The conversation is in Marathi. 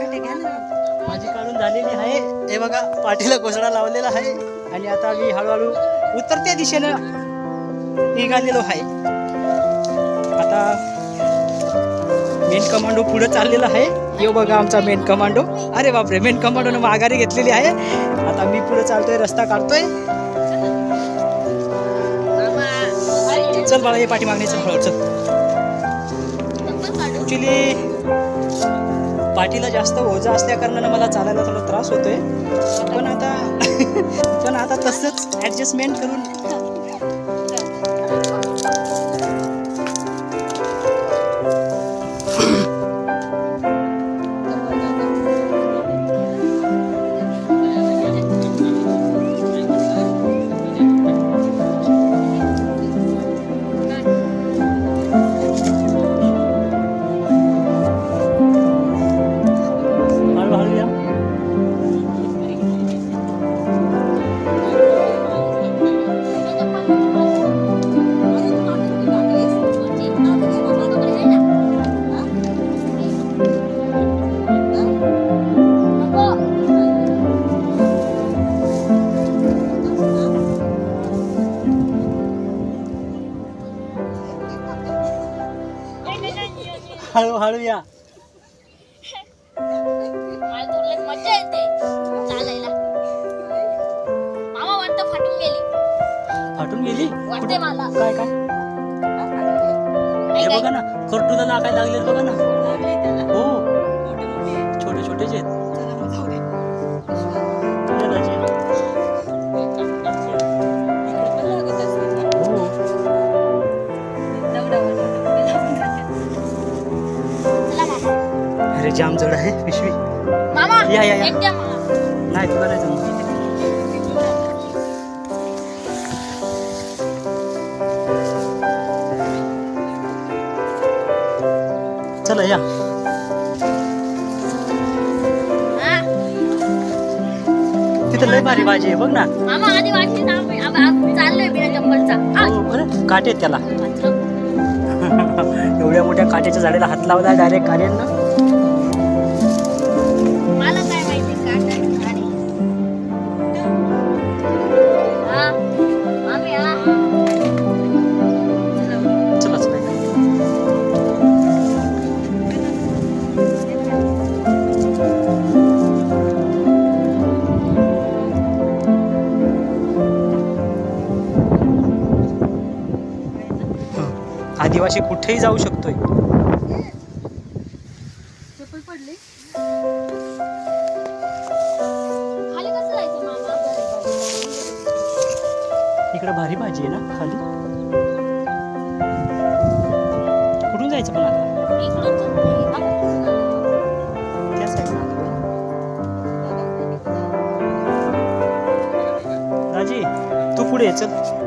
माझी काढून झालेली आहे. हे बघा पाठीला कोसळा लावलेला आहे आणि आता मी हळूहळू उत्तरत्या दिशेनं निघालेलो आहे. आता मेन कमांडो पुढे चाललेला आहे. यो बघा आमचा मेन कमांडो. अरे बापरे, मेन कमांडोनं माघारी घेतलेली आहे. आता मी पुढे चालतोय, रस्ता काढतोय. चल बाळा, ये पाठी मागणी, चल हळू चल. ऍक्च्युली पाठीला जास्त ओझा असल्या कारणानं मला चालायला थोडा त्रास होतोय, पण आता तसंच ॲडजस्टमेंट करून हळूहळू या. मजा येते चालायला. मामा वाटतं फाटून गेली. फाटून गेली वाटते मला. काय काय हे बघा ना, खरटूला नाकाय लागले बघा ना. हो, छोटे छोटेच आहेत. अरे जाम जड आहे पिशवी. मामा या या या. एक द्या मामा. नाही तुला नाही जमत. चला या. तिथं लय भारी भाजी आहे बघ ना. मामा आधी वाटली ना, आम्ही चाललोय बिना चप्पलचा. हो बरं, काटे आहेत त्याला. एवढ्या मोठ्या काट्याच्या झाडाला हात लावला डायरेक्ट कार्यांना. मला काय माहिती चला चला. आदिवासी कुठेही जाऊ शकतोय. इकडे भारी भाजी आहे ना खाली. कुठून जायचं पण आता? त्या साईडला. राजी तू पुढे चल.